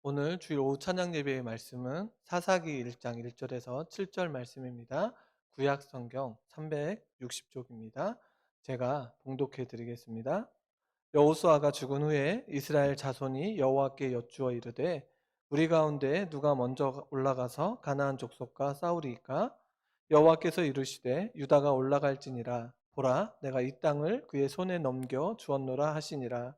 오늘 주일 오후 찬양 예배의 말씀은 사사기 1장 1절에서 7절 말씀입니다. 구약 성경 360쪽입니다. 제가 봉독해 드리겠습니다. 여호수아가 죽은 후에 이스라엘 자손이 여호와께 여쭈어 이르되 우리 가운데 누가 먼저 올라가서 가나안 족속과 싸우리이까? 여호와께서 이르시되 유다가 올라갈지니라. 보라, 내가 이 땅을 그의 손에 넘겨 주었노라 하시니라.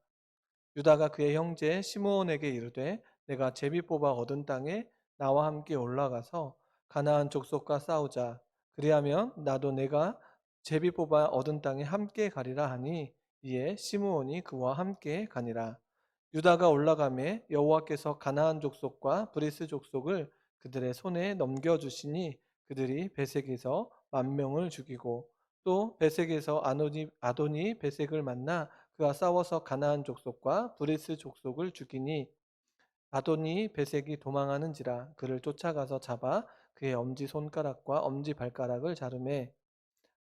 유다가 그의 형제 시므온에게 이르되 내가 제비 뽑아 얻은 땅에 나와 함께 올라가서 가나안 족속과 싸우자. 그리하면 나도 내가 제비 뽑아 얻은 땅에 함께 가리라 하니 이에 시므온이 그와 함께 가니라. 유다가 올라가매 여호와께서 가나안 족속과 브리스 족속을 그들의 손에 넘겨주시니 그들이 베색에서 10,000명을 죽이고 또 베색에서 아도니 베색을 만나 그가 싸워서 가나안 족속과 브리스 족속을 죽이니 아도니 베색이 도망하는지라 그를 쫓아가서 잡아 그의 엄지 손가락과 엄지 발가락을 자르매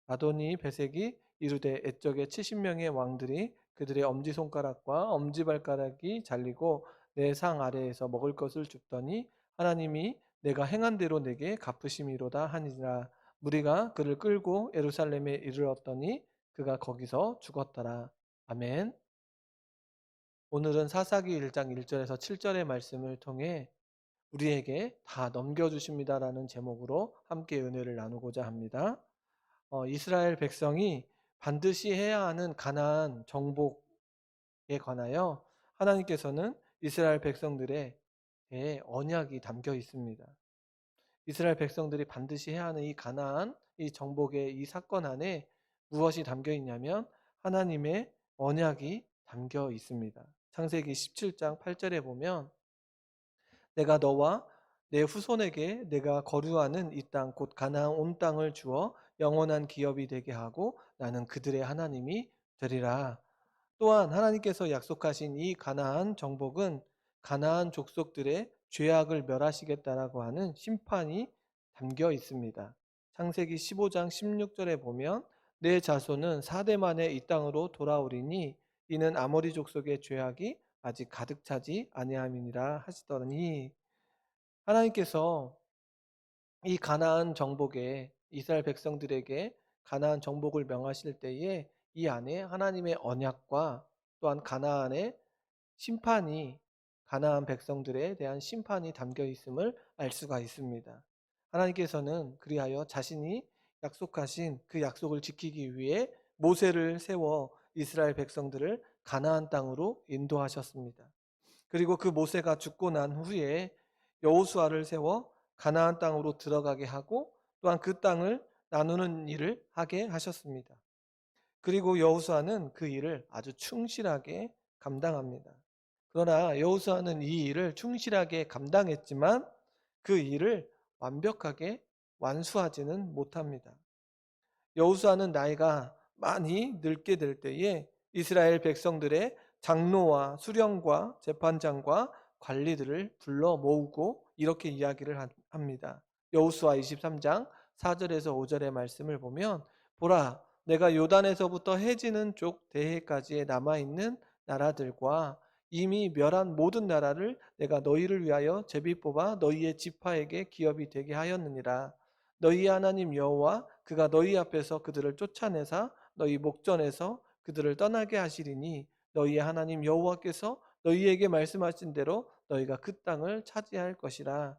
아도니 베색이 이르되 옛적에 70명의 왕들이 그들의 엄지손가락과 엄지발가락이 잘리고 내 상 아래에서 먹을 것을 줍더니 하나님이 내가 행한 대로 내게 갚으심이로다 하니라. 무리가 그를 끌고 예루살렘에 이르렀더니 그가 거기서 죽었더라. 아멘. 오늘은 사사기 1장 1절에서 7절의 말씀을 통해 우리에게 다 넘겨주십니다라는 제목으로 함께 은혜를 나누고자 합니다. 이스라엘 백성이 반드시 해야 하는 가나안 정복에 관하여 하나님께서는 이스라엘 백성들의 언약이 담겨 있습니다. 이스라엘 백성들이 반드시 해야 하는 이 가나안 이 정복의 이 사건 안에 무엇이 담겨 있냐면 하나님의 언약이 담겨 있습니다. 창세기 17장 8절에 보면 내가 너와 내 후손에게 내가 거류하는 이 땅 곧 가나안 온 땅을 주어 영원한 기업이 되게 하고 나는 그들의 하나님이 되리라. 또한 하나님께서 약속하신 이 가나안 정복은 가나안 족속들의 죄악을 멸하시겠다라고 하는 심판이 담겨 있습니다. 창세기 15장 16절에 보면 내 자손은 4대 만에 이 땅으로 돌아오리니 이는 아모리 족속의 죄악이 아직 가득 차지 아니함이니라 하시더니 하나님께서 이 가나안 정복에 이스라엘 백성들에게 가나안 정복을 명하실 때에 이 안에 하나님의 언약과 또한 가나안의 심판이 가나안 백성들에 대한 심판이 담겨 있음을 알 수가 있습니다. 하나님께서는 그리하여 자신이 약속하신 그 약속을 지키기 위해 모세를 세워 이스라엘 백성들을 가나안 땅으로 인도하셨습니다. 그리고 그 모세가 죽고 난 후에 여호수아를 세워 가나안 땅으로 들어가게 하고 또한 그 땅을 나누는 일을 하게 하셨습니다. 그리고 여호수아는 그 일을 아주 충실하게 감당합니다. 그러나 여호수아는 이 일을 충실하게 감당했지만 그 일을 완벽하게 완수하지는 못합니다. 여호수아는 나이가 많이 늙게 될 때에 이스라엘 백성들의 장로와 수령과 재판장과 관리들을 불러 모으고 이렇게 이야기를 합니다. 여호수아 23장 4절에서 5절의 말씀을 보면 보라, 내가 요단에서부터 해지는 쪽 대해까지에 남아있는 나라들과 이미 멸한 모든 나라를 내가 너희를 위하여 제비 뽑아 너희의 지파에게 기업이 되게 하였느니라. 너희 하나님 여호와 그가 너희 앞에서 그들을 쫓아내사 너희 목전에서 그들을 떠나게 하시리니 너희 하나님 여호와께서 너희에게 말씀하신 대로 너희가 그 땅을 차지할 것이라.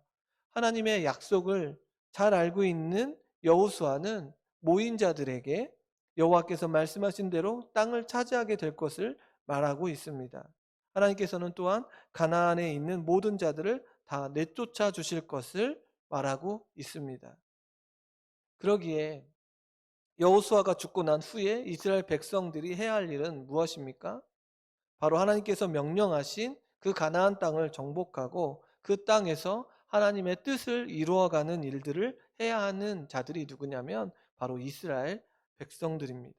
하나님의 약속을 잘 알고 있는 여호수아는 모인 자들에게 여호와께서 말씀하신 대로 땅을 차지하게 될 것을 말하고 있습니다. 하나님께서는 또한 가나안에 있는 모든 자들을 다 내쫓아 주실 것을 말하고 있습니다. 그러기에 여호수아가 죽고 난 후에 이스라엘 백성들이 해야 할 일은 무엇입니까? 바로 하나님께서 명령하신 그 가나안 땅을 정복하고 그 땅에서 하나님의 뜻을 이루어가는 일들을 해야 하는 자들이 누구냐면 바로 이스라엘 백성들입니다.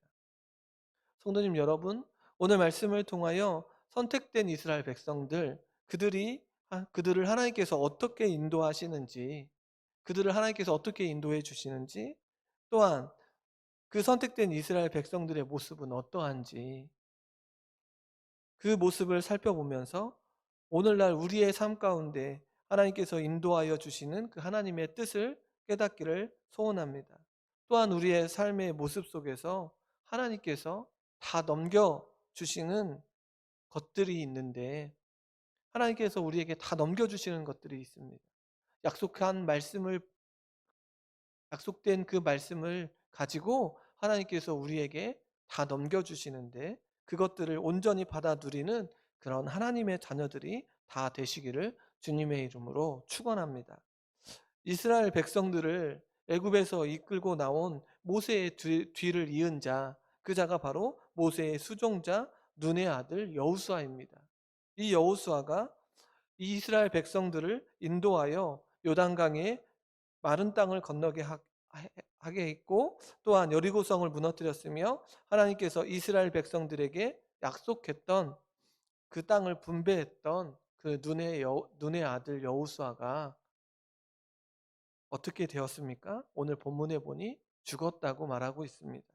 성도님 여러분, 오늘 말씀을 통하여 선택된 이스라엘 백성들, 그들을 하나님께서 어떻게 인도하시는지, 그들을 하나님께서 어떻게 인도해 주시는지, 또한 그 선택된 이스라엘 백성들의 모습은 어떠한지 그 모습을 살펴보면서 오늘날 우리의 삶 가운데 하나님께서 인도하여 주시는 그 하나님의 뜻을 깨닫기를 소원합니다. 또한 우리의 삶의 모습 속에서 하나님께서 다 넘겨 주시는 것들이 있는데, 하나님께서 우리에게 다 넘겨 주시는 것들이 있습니다. 약속한 말씀을 약속된 그 말씀을 가지고 하나님께서 우리에게 다 넘겨주시는데, 그것들을 온전히 받아 누리는 그런 하나님의 자녀들이 다 되시기를 주님의 이름으로 축원합니다. 이스라엘 백성들을 애굽에서 이끌고 나온 모세의 뒤를 이은 자, 그 자가 바로 모세의 수종자 눈의 아들 여호수아입니다. 이 여호수아가 이 이스라엘 백성들을 인도하여 요단강에 마른 땅을 건너게 하게 했고, 또한 여리고성을 무너뜨렸으며 하나님께서 이스라엘 백성들에게 약속했던 그 땅을 분배했던 그 눈의 아들 여호수아가 어떻게 되었습니까? 오늘 본문에 보니 죽었다고 말하고 있습니다.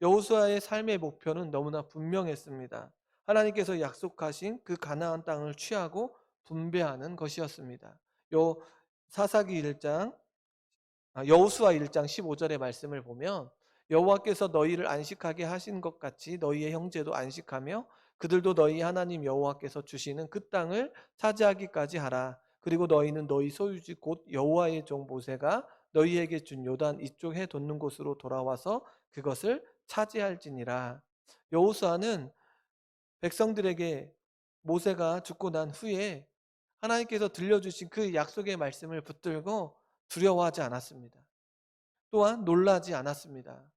여호수아의 삶의 목표는 너무나 분명했습니다. 하나님께서 약속하신 그 가나안 땅을 취하고 분배하는 것이었습니다. 요 사사기 1장 여호수아 1장 15절의 말씀을 보면, 여호와께서 너희를 안식하게 하신 것 같이 너희의 형제도 안식하며 그들도 너희 하나님 여호와께서 주시는 그 땅을 차지하기까지 하라. 그리고 너희는 너희 소유지 곧 여호와의 종 모세가 너희에게 준 요단 이쪽 해 돋는 곳으로 돌아와서 그것을 차지할지니라. 여호수아는 백성들에게 모세가 죽고 난 후에 하나님께서 들려주신 그 약속의 말씀을 붙들고 두려워하지 않았습니다. 또한 놀라지 않았습니다.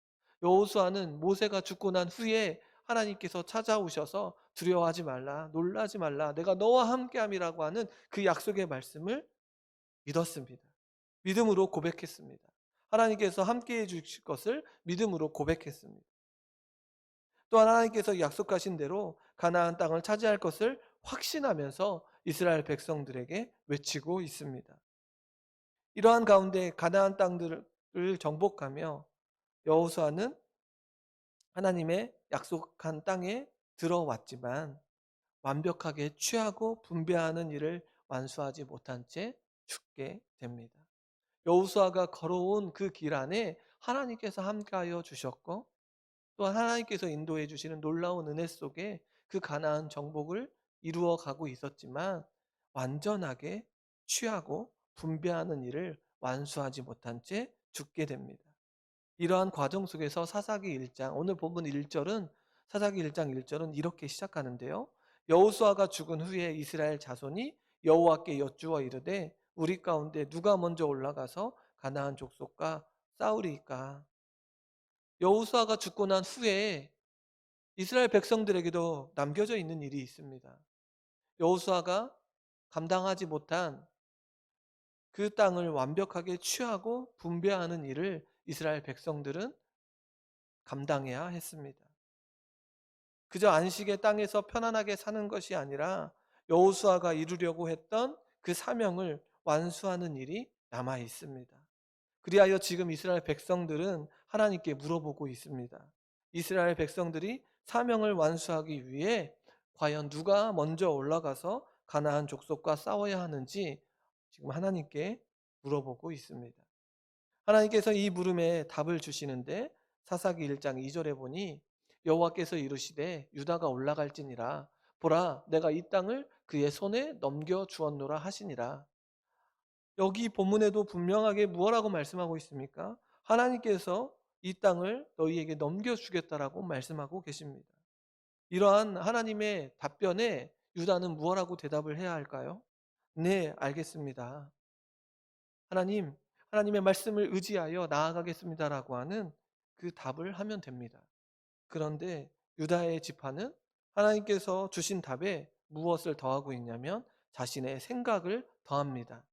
여호수아는 모세가 죽고 난 후에 하나님께서 찾아오셔서 두려워하지 말라, 놀라지 말라, 내가 너와 함께함이라고 하는 그 약속의 말씀을 믿었습니다. 믿음으로 고백했습니다. 하나님께서 함께해 주실 것을 믿음으로 고백했습니다. 또한 하나님께서 약속하신 대로 가나안 땅을 차지할 것을 확신하면서 이스라엘 백성들에게 외치고 있습니다. 이러한 가운데 가나안 땅들을 정복하며 여호수아는 하나님의 약속한 땅에 들어왔지만 완벽하게 취하고 분배하는 일을 완수하지 못한 채 죽게 됩니다. 여호수아가 걸어온 그 길 안에 하나님께서 함께하여 주셨고, 또한 하나님께서 인도해 주시는 놀라운 은혜 속에 그 가나안 정복을 이루어 가고 있었지만 완전하게 취하고 분배하는 일을 완수하지 못한 채 죽게 됩니다. 이러한 과정 속에서 사사기 1장, 오늘 본문 1절은 사사기 1장 1절은 이렇게 시작하는데요. 여호수아가 죽은 후에 이스라엘 자손이 여호와께 여쭈어 이르되 우리 가운데 누가 먼저 올라가서 가나안 족속과 싸우리이까. 여호수아가 죽고 난 후에 이스라엘 백성들에게도 남겨져 있는 일이 있습니다. 여호수아가 감당하지 못한 그 땅을 완벽하게 취하고 분배하는 일을 이스라엘 백성들은 감당해야 했습니다. 그저 안식의 땅에서 편안하게 사는 것이 아니라 여호수아가 이루려고 했던 그 사명을 완수하는 일이 남아 있습니다. 그리하여 지금 이스라엘 백성들은 하나님께 물어보고 있습니다. 이스라엘 백성들이 사명을 완수하기 위해 과연 누가 먼저 올라가서 가나안 족속과 싸워야 하는지 지금 하나님께 물어보고 있습니다. 하나님께서 이 물음에 답을 주시는데, 사사기 1장 2절에 보니 여호와께서 이르시되 유다가 올라갈지니라. 보라, 내가 이 땅을 그의 손에 넘겨 주었노라 하시니라. 여기 본문에도 분명하게 무엇라고 말씀하고 있습니까? 하나님께서 이 땅을 너희에게 넘겨주겠다라고 말씀하고 계십니다. 이러한 하나님의 답변에 유다는 무엇라고 대답을 해야 할까요? 네, 알겠습니다. 하나님의 말씀을 의지하여 나아가겠습니다라고 하는 그 답을 하면 됩니다. 그런데 유다의 지파는 하나님께서 주신 답에 무엇을 더하고 있냐면 자신의 생각을 더합니다.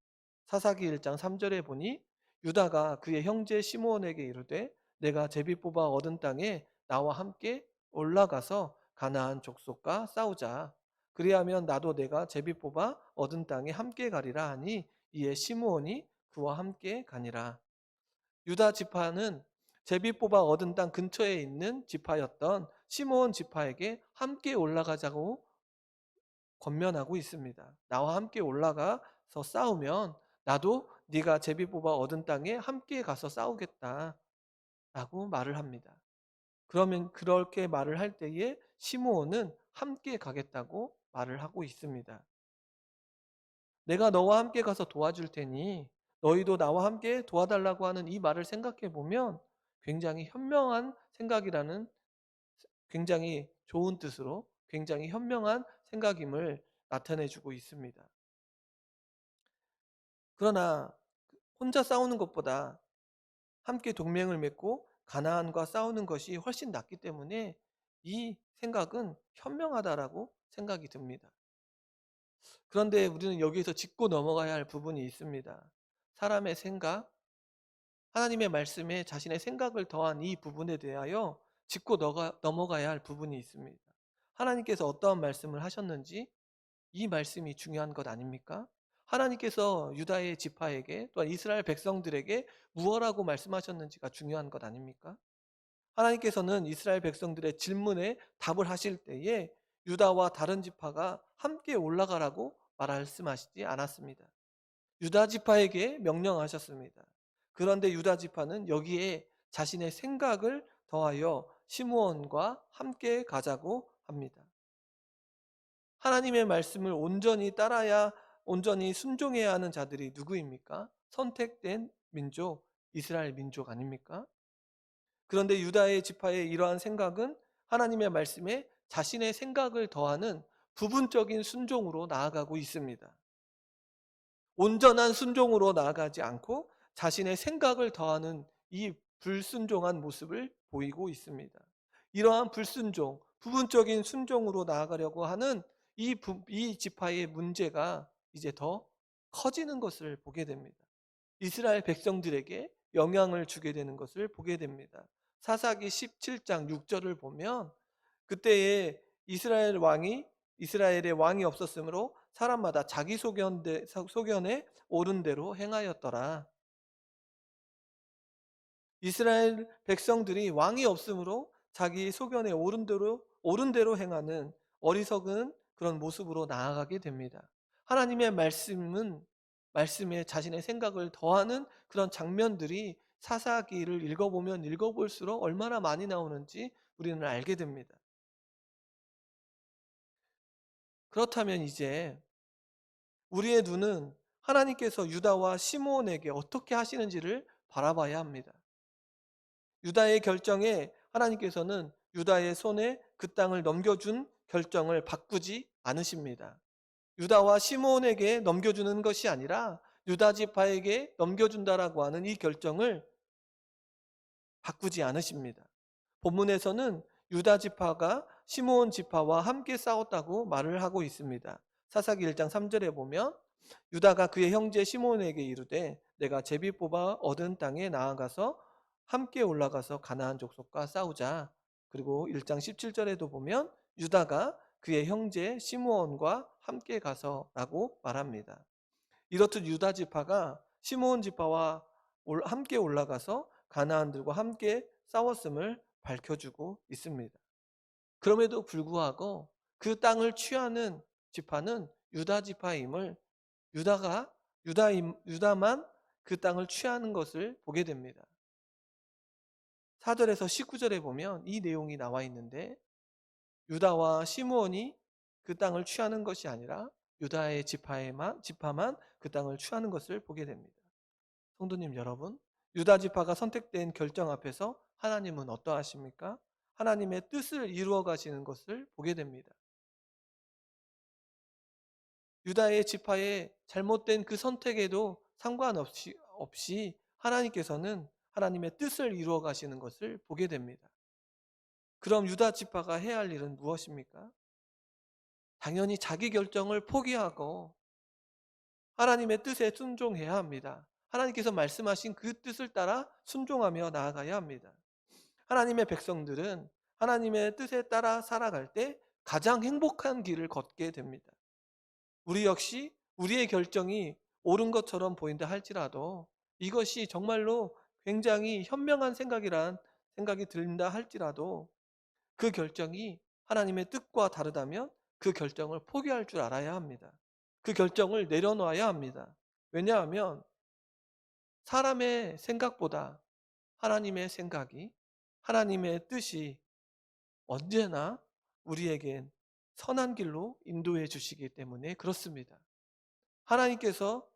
사사기 1장 3절에 보니 유다가 그의 형제 시므온에게 이르되 내가 제비 뽑아 얻은 땅에 나와 함께 올라가서 가나안 족속과 싸우자. 그리하면 나도 내가 제비 뽑아 얻은 땅에 함께 가리라 하니 이에 시므온이 그와 함께 가니라. 유다 지파는 제비 뽑아 얻은 땅 근처에 있는 지파였던 시므온 지파에게 함께 올라가자고 권면하고 있습니다. 나와 함께 올라가서 싸우면 나도 네가 제비 뽑아 얻은 땅에 함께 가서 싸우겠다라고 말을 합니다. 그러면 그렇게 말을 할 때에 시므온은 함께 가겠다고 말을 하고 있습니다. 내가 너와 함께 가서 도와줄 테니 너희도 나와 함께 도와달라고 하는 이 말을 생각해 보면 굉장히 현명한 생각이라는, 굉장히 좋은 뜻으로 굉장히 현명한 생각임을 나타내 주고 있습니다. 그러나 혼자 싸우는 것보다 함께 동맹을 맺고 가나안과 싸우는 것이 훨씬 낫기 때문에 이 생각은 현명하다라고 생각이 듭니다. 그런데 우리는 여기에서 짚고 넘어가야 할 부분이 있습니다. 사람의 생각, 하나님의 말씀에 자신의 생각을 더한 이 부분에 대하여 짚고 넘어가야 할 부분이 있습니다. 하나님께서 어떠한 말씀을 하셨는지 이 말씀이 중요한 것 아닙니까? 하나님께서 유다의 지파에게 또한 이스라엘 백성들에게 무엇라고 말씀하셨는지가 중요한 것 아닙니까? 하나님께서는 이스라엘 백성들의 질문에 답을 하실 때에 유다와 다른 지파가 함께 올라가라고 말씀하시지 않았습니다. 유다 지파에게 명령하셨습니다. 그런데 유다 지파는 여기에 자신의 생각을 더하여 시므온과 함께 가자고 합니다. 하나님의 말씀을 온전히 순종해야 하는 자들이 누구입니까? 선택된 민족, 이스라엘 민족 아닙니까? 그런데 유다의 지파의 이러한 생각은 하나님의 말씀에 자신의 생각을 더하는 부분적인 순종으로 나아가고 있습니다. 온전한 순종으로 나아가지 않고 자신의 생각을 더하는 이 불순종한 모습을 보이고 있습니다. 이러한 불순종, 부분적인 순종으로 나아가려고 하는 이 지파의 문제가 이제 더 커지는 것을 보게 됩니다. 이스라엘 백성들에게 영향을 주게 되는 것을 보게 됩니다. 사사기 17장 6절을 보면 그때에 이스라엘의 왕이 없었으므로 사람마다 자기 소견에 옳은 대로 행하였더라. 이스라엘 백성들이 왕이 없으므로 자기 소견에 옳은 대로 행하는 어리석은 그런 모습으로 나아가게 됩니다. 하나님의 말씀에 자신의 생각을 더하는 그런 장면들이 사사기를 읽어보면 읽어볼수록 얼마나 많이 나오는지 우리는 알게 됩니다. 그렇다면 이제 우리의 눈은 하나님께서 유다와 시므온에게 어떻게 하시는지를 바라봐야 합니다. 유다의 결정에 하나님께서는 유다의 손에 그 땅을 넘겨준 결정을 바꾸지 않으십니다. 유다와 시므온에게 넘겨주는 것이 아니라 유다 지파에게 넘겨준다라고 하는 이 결정을 바꾸지 않으십니다. 본문에서는 유다 지파가 시므온 지파와 함께 싸웠다고 말을 하고 있습니다. 사사기 1장 3절에 보면 유다가 그의 형제 시므온에게 이르되 내가 제비 뽑아 얻은 땅에 나아가서 함께 올라가서 가나안 족속과 싸우자. 그리고 1장 17절에도 보면 유다가 그의 형제 시므온과 함께 가서라고 말합니다. 이렇듯 유다 지파가 시므온 지파와 함께 올라가서 가나안들과 함께 싸웠음을 밝혀주고 있습니다. 그럼에도 불구하고 그 땅을 취하는 지파는 유다 지파임을 유다만 그 땅을 취하는 것을 보게 됩니다. 4절에서 19절에 보면 이 내용이 나와 있는데 유다와 시므온이 그 땅을 취하는 것이 아니라 유다의 지파만 그 땅을 취하는 것을 보게 됩니다. 성도님 여러분, 유다 지파가 선택된 결정 앞에서 하나님은 어떠하십니까? 하나님의 뜻을 이루어 가시는 것을 보게 됩니다. 유다의 지파의 잘못된 그 선택에도 상관없이 하나님께서는 하나님의 뜻을 이루어 가시는 것을 보게 됩니다. 그럼 유다 지파가 해야 할 일은 무엇입니까? 당연히 자기 결정을 포기하고 하나님의 뜻에 순종해야 합니다. 하나님께서 말씀하신 그 뜻을 따라 순종하며 나아가야 합니다. 하나님의 백성들은 하나님의 뜻에 따라 살아갈 때 가장 행복한 길을 걷게 됩니다. 우리 역시 우리의 결정이 옳은 것처럼 보인다 할지라도 이것이 정말로 굉장히 현명한 생각이란 생각이 든다 할지라도 그 결정이 하나님의 뜻과 다르다면 그 결정을 포기할 줄 알아야 합니다. 그 결정을 내려놓아야 합니다. 왜냐하면 사람의 생각보다 하나님의 생각이, 하나님의 뜻이 언제나 우리에겐 선한 길로 인도해 주시기 때문에 그렇습니다. 하나님께서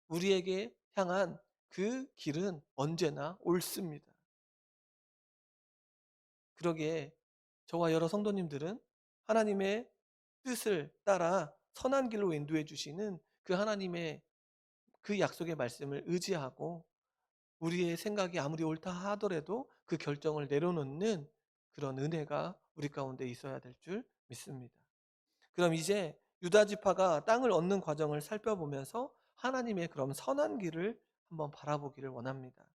우리에게 향한 그 길은 언제나 옳습니다. 그러기에 저와 여러 성도님들은 하나님의 뜻을 따라 선한 길로 인도해 주시는 그 하나님의 그 약속의 말씀을 의지하고 우리의 생각이 아무리 옳다 하더라도 그 결정을 내려놓는 그런 은혜가 우리 가운데 있어야 될 줄 믿습니다. 그럼 이제 유다 지파가 땅을 얻는 과정을 살펴보면서 하나님의 그럼 선한 길을 한번 바라보기를 원합니다.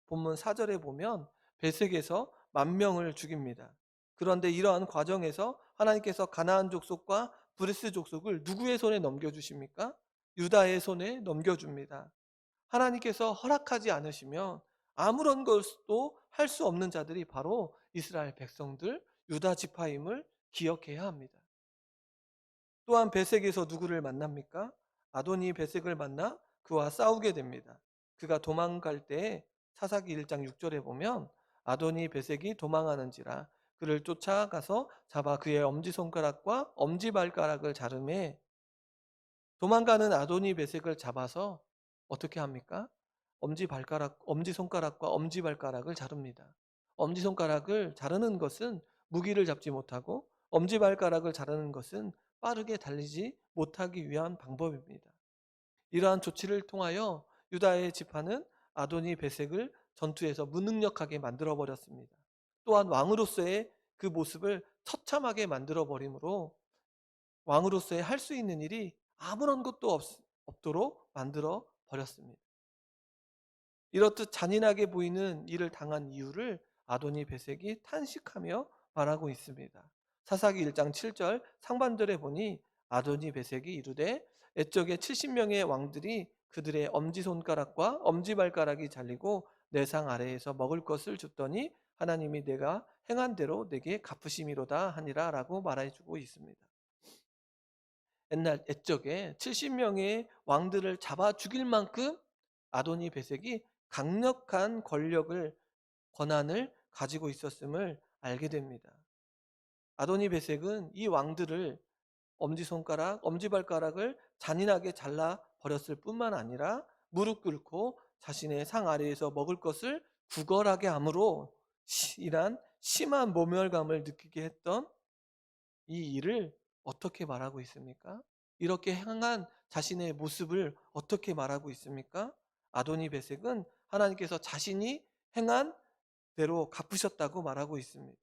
본문 4절에 보면 베색에서 10,000명을 죽입니다. 그런데 이러한 과정에서 하나님께서 가나안 족속과 브리스 족속을 누구의 손에 넘겨주십니까? 유다의 손에 넘겨줍니다. 하나님께서 허락하지 않으시면 아무런 것도 할 수 없는 자들이 바로 이스라엘 백성들 유다 지파임을 기억해야 합니다. 또한 베색에서 누구를 만납니까? 아도니 베색을 만나 그와 싸우게 됩니다. 그가 도망갈 때 사사기 1장 6절에 보면 아도니 베색이 도망하는지라 그를 쫓아가서 잡아 그의 엄지손가락과 엄지발가락을 자르매 도망가는 아도니 베색을 잡아서 어떻게 합니까? 엄지손가락과 엄지발가락을 자릅니다. 엄지손가락을 자르는 것은 무기를 잡지 못하고 엄지발가락을 자르는 것은 빠르게 달리지 못하기 위한 방법입니다. 이러한 조치를 통하여 유다의 지파는 아도니 베색을 전투에서 무능력하게 만들어 버렸습니다. 또한 왕으로서의 그 모습을 처참하게 만들어 버림으로 왕으로서의 할 수 있는 일이 아무런 것도 없도록 만들어 버렸습니다. 이렇듯 잔인하게 보이는 일을 당한 이유를 아도니 베색이 탄식하며 말하고 있습니다. 사사기 1장 7절 상반절에 보니 아도니 베색이 이르되 옛적에 70명의 왕들이 그들의 엄지손가락과 엄지발가락이 잘리고 내 상 아래에서 먹을 것을 줬더니 하나님이 내가 행한 대로 내게 갚으심이로다 하니라 라고 말해주고 있습니다. 옛적에 70명의 왕들을 잡아 죽일 만큼 아도니 베색이 강력한 권한을 가지고 있었음을 알게 됩니다. 아도니 베색은 이 왕들을 엄지발가락을 잔인하게 잘라 버렸을 뿐만 아니라 무릎 꿇고 자신의 상 아래에서 먹을 것을 구걸하게 함으로 이란 심한 모멸감을 느끼게 했던 이 일을 어떻게 말하고 있습니까? 이렇게 행한 자신의 모습을 어떻게 말하고 있습니까? 아도니 베색은 하나님께서 자신이 행한 대로 갚으셨다고 말하고 있습니다.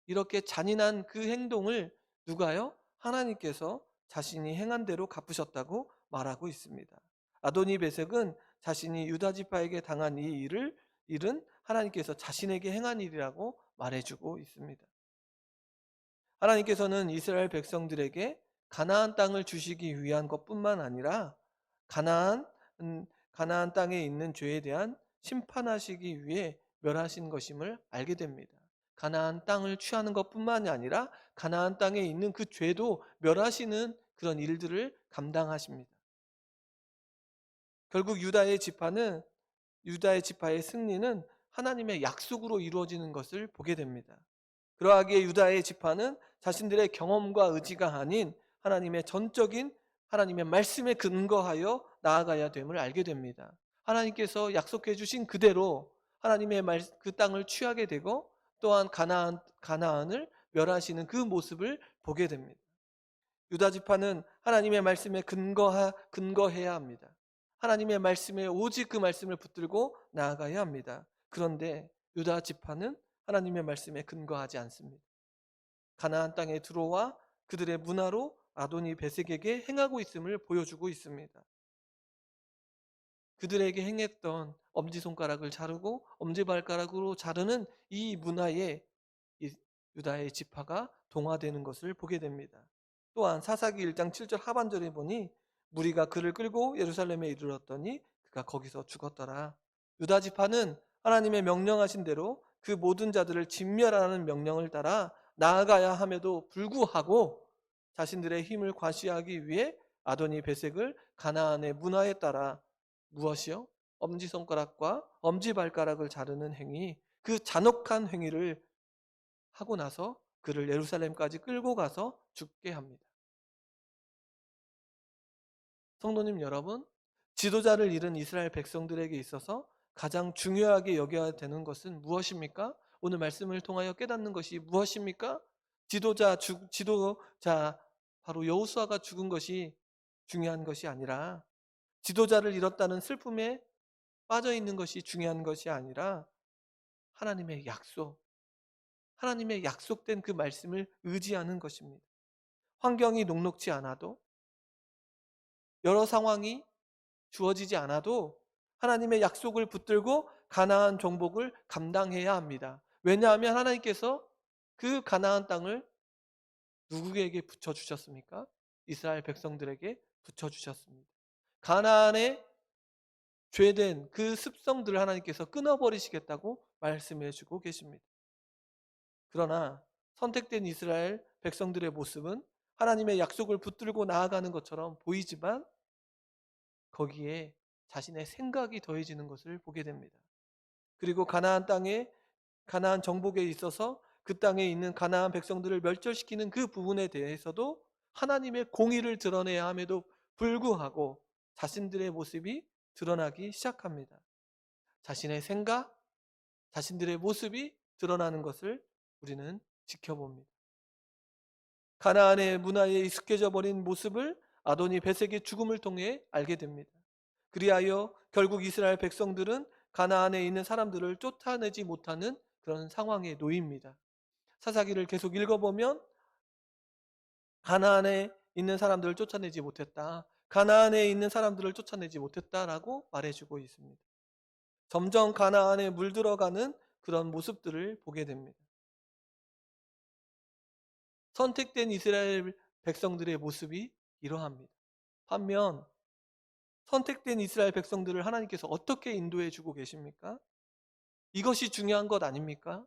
이렇게 잔인한 그 행동을 누가요? 하나님께서 자신이 행한 대로 갚으셨다고 말하고 있습니다. 아도니 베색은 자신이 유다 지파에게 당한 이 일은 하나님께서 자신에게 행한 일이라고 말해주고 있습니다. 하나님께서는 이스라엘 백성들에게 가나안 땅을 주시기 위한 것뿐만 아니라 가나안 가나안 땅에 있는 죄에 대한 심판하시기 위해 멸하신 것임을 알게 됩니다. 가나안 땅을 취하는 것뿐만이 아니라 가나안 땅에 있는 그 죄도 멸하시는 그런 일들을 감당하십니다. 결국 유다의 지파의 승리는 하나님의 약속으로 이루어지는 것을 보게 됩니다. 그러하기에 유다의 지파는 자신들의 경험과 의지가 아닌 하나님의 전적인 하나님의 말씀에 근거하여 나아가야 됨을 알게 됩니다. 하나님께서 약속해 주신 그대로 하나님의 그 땅을 취하게 되고 또한 가나안을 멸하시는 그 모습을 보게 됩니다. 유다 지파는 하나님의 말씀에 근거해야 합니다. 하나님의 말씀에 오직 그 말씀을 붙들고 나아가야 합니다. 그런데 유다 지파는 하나님의 말씀에 근거하지 않습니다. 가나안 땅에 들어와 그들의 문화로 아도니 베색에게 행하고 있음을 보여주고 있습니다. 그들에게 행했던 엄지손가락을 자르고 엄지발가락으로 자르는 이 문화에 유다의 지파가 동화되는 것을 보게 됩니다. 또한 사사기 1장 7절 하반절에 보니 무리가 그를 끌고 예루살렘에 이르렀더니 그가 거기서 죽었더라. 유다 지파는 하나님의 명령하신 대로 그 모든 자들을 진멸하는 명령을 따라 나아가야 함에도 불구하고 자신들의 힘을 과시하기 위해 아도니 베색을 가나안의 문화에 따라 무엇이요? 엄지손가락과 엄지발가락을 자르는 행위, 그 잔혹한 행위를 하고 나서 그를 예루살렘까지 끌고 가서 죽게 합니다. 성도님 여러분, 지도자를 잃은 이스라엘 백성들에게 있어서 가장 중요하게 여겨야 되는 것은 무엇입니까? 오늘 말씀을 통하여 깨닫는 것이 무엇입니까? 지도자 바로 여호수아가 죽은 것이 중요한 것이 아니라, 지도자를 잃었다는 슬픔에 빠져 있는 것이 중요한 것이 아니라 하나님의 약속, 하나님의 약속된 그 말씀을 의지하는 것입니다. 환경이 녹록지 않아도, 여러 상황이 주어지지 않아도 하나님의 약속을 붙들고 가나안 정복을 감당해야 합니다. 왜냐하면 하나님께서 그 가나안 땅을 누구에게 붙여주셨습니까? 이스라엘 백성들에게 붙여주셨습니다. 가나안의 죄된 그 습성들을 하나님께서 끊어버리시겠다고 말씀해 주고 계십니다. 그러나 선택된 이스라엘 백성들의 모습은 하나님의 약속을 붙들고 나아가는 것처럼 보이지만 거기에 자신의 생각이 더해지는 것을 보게 됩니다. 그리고 가나안 정복에 있어서 그 땅에 있는 가나안 백성들을 멸절시키는 그 부분에 대해서도 하나님의 공의를 드러내야 함에도 불구하고 자신들의 모습이 드러나기 시작합니다. 자신의 생각, 자신들의 모습이 드러나는 것을 우리는 지켜봅니다. 가나안의 문화에 익숙해져 버린 모습을 아도니 베색의 죽음을 통해 알게 됩니다. 그리하여 결국 이스라엘 백성들은 가나안에 있는 사람들을 쫓아내지 못하는 그런 상황에 놓입니다. 사사기를 계속 읽어보면 가나안에 있는 사람들을 쫓아내지 못했다, 가나안에 있는 사람들을 쫓아내지 못했다라고 말해주고 있습니다. 점점 가나안에 물들어가는 그런 모습들을 보게 됩니다. 선택된 이스라엘 백성들의 모습이 이러합니다. 반면 선택된 이스라엘 백성들을 하나님께서 어떻게 인도해 주고 계십니까? 이것이 중요한 것 아닙니까?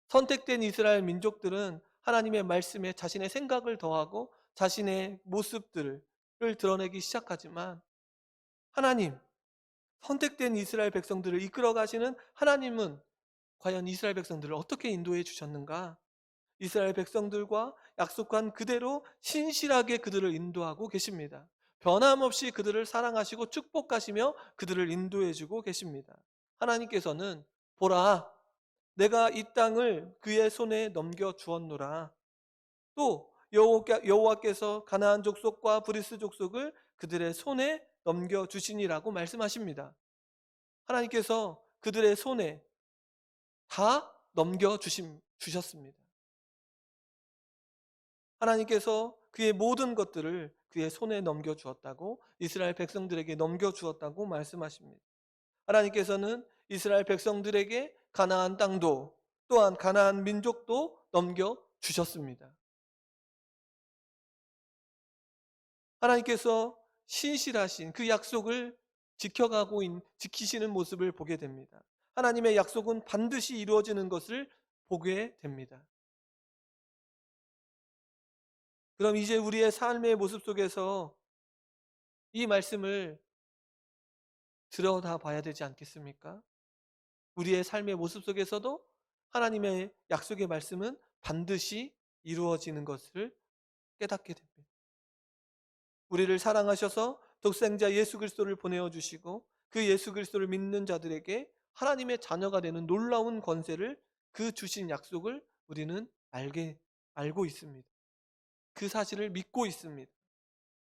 선택된 이스라엘 민족들은 하나님의 말씀에 자신의 생각을 더하고 자신의 모습들을 드러내기 시작하지만, 하나님, 선택된 이스라엘 백성들을 이끌어 가시는 하나님은 과연 이스라엘 백성들을 어떻게 인도해 주셨는가? 이스라엘 백성들과 약속한 그대로 신실하게 그들을 인도하고 계십니다. 변함없이 그들을 사랑하시고 축복하시며 그들을 인도해 주고 계십니다. 하나님께서는 보라, 내가 이 땅을 그의 손에 넘겨 주었노라. 또 여호와께서 가나안 족속과 브리스 족속을 그들의 손에 넘겨 주시니라고 말씀하십니다. 하나님께서 그들의 손에 다 넘겨 주셨습니다. 하나님께서 그의 모든 것들을 그의 손에 넘겨 주었다고, 이스라엘 백성들에게 넘겨 주었다고 말씀하십니다. 하나님께서는 이스라엘 백성들에게 가나안 땅도 또한 가나안 민족도 넘겨 주셨습니다. 하나님께서 신실하신 그 약속을 지키시는 모습을 보게 됩니다. 하나님의 약속은 반드시 이루어지는 것을 보게 됩니다. 그럼 이제 우리의 삶의 모습 속에서 이 말씀을 들여다 봐야 되지 않겠습니까? 우리의 삶의 모습 속에서도 하나님의 약속의 말씀은 반드시 이루어지는 것을 깨닫게 됩니다. 우리를 사랑하셔서 독생자 예수 그리스도를 보내어 주시고 그 예수 그리스도를 믿는 자들에게 하나님의 자녀가 되는 놀라운 권세를, 그 주신 약속을 우리는 알고 있습니다. 그 사실을 믿고 있습니다.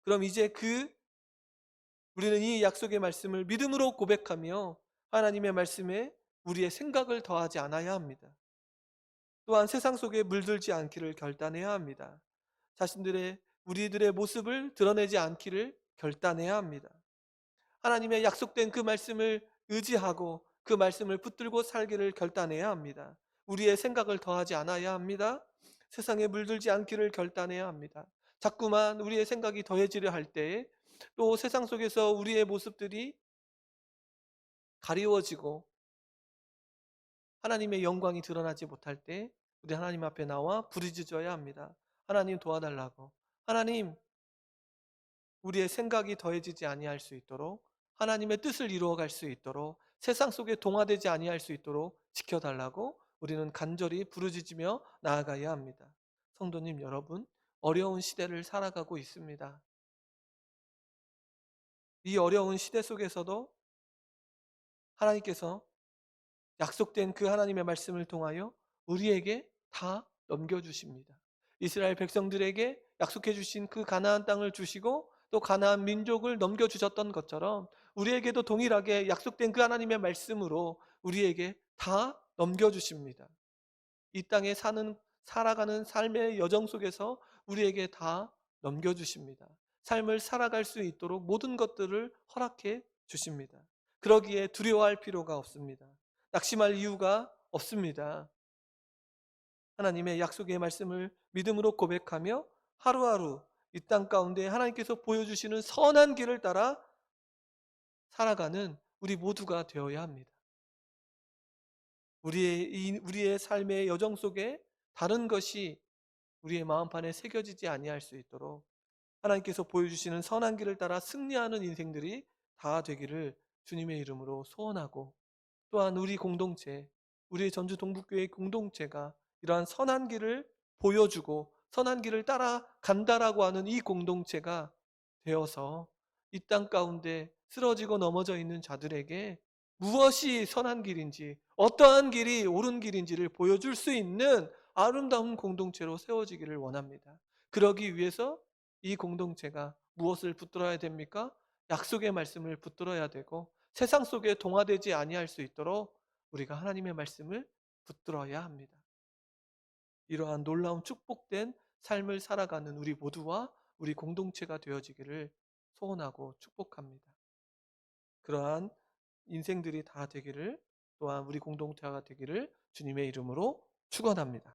그럼 이제 우리는 이 약속의 말씀을 믿음으로 고백하며 하나님의 말씀에 우리의 생각을 더하지 않아야 합니다. 또한 세상 속에 물들지 않기를 결단해야 합니다. 우리들의 모습을 드러내지 않기를 결단해야 합니다. 하나님의 약속된 그 말씀을 의지하고 그 말씀을 붙들고 살기를 결단해야 합니다. 우리의 생각을 더하지 않아야 합니다. 세상에 물들지 않기를 결단해야 합니다. 자꾸만 우리의 생각이 더해지려 할 때에, 또 세상 속에서 우리의 모습들이 가리워지고 하나님의 영광이 드러나지 못할 때 우리 하나님 앞에 나와 부르짖어야 합니다. 하나님 도와달라고. 하나님, 우리의 생각이 더해지지 아니할 수 있도록, 하나님의 뜻을 이루어갈 수 있도록, 세상 속에 동화되지 아니할 수 있도록 지켜달라고 우리는 간절히 부르짖으며 나아가야 합니다. 성도님 여러분, 어려운 시대를 살아가고 있습니다. 이 어려운 시대 속에서도 하나님께서 약속된 그 하나님의 말씀을 통하여 우리에게 다 넘겨주십니다. 이스라엘 백성들에게 약속해 주신 그 가나안 땅을 주시고 또 가나안 민족을 넘겨주셨던 것처럼 우리에게도 동일하게 약속된 그 하나님의 말씀으로 우리에게 다 넘겨주십니다. 이 땅에 살아가는 삶의 여정 속에서 우리에게 다 넘겨주십니다. 삶을 살아갈 수 있도록 모든 것들을 허락해 주십니다. 그러기에 두려워할 필요가 없습니다. 낙심할 이유가 없습니다. 하나님의 약속의 말씀을 믿음으로 고백하며 하루하루 이 땅 가운데 하나님께서 보여주시는 선한 길을 따라 살아가는 우리 모두가 되어야 합니다. 우리의 삶의 여정 속에 다른 것이 우리의 마음판에 새겨지지 아니할 수 있도록 하나님께서 보여주시는 선한 길을 따라 승리하는 인생들이 다 되기를 주님의 이름으로 소원하고, 또한 우리 공동체, 우리 전주 동북교회 공동체가 이러한 선한 길을 보여주고 선한 길을 따라간다라고 하는 이 공동체가 되어서 이 땅 가운데 쓰러지고 넘어져 있는 자들에게 무엇이 선한 길인지, 어떠한 길이 옳은 길인지를 보여줄 수 있는 아름다운 공동체로 세워지기를 원합니다. 그러기 위해서 이 공동체가 무엇을 붙들어야 됩니까? 약속의 말씀을 붙들어야 되고 세상 속에 동화되지 아니할 수 있도록 우리가 하나님의 말씀을 붙들어야 합니다. 이러한 놀라운 축복된 삶을 살아가는 우리 모두와 우리 공동체가 되어지기를 소원하고 축복합니다. 그러한 인생들이 다 되기를, 또한 우리 공동체가 되기를 주님의 이름으로 축원합니다.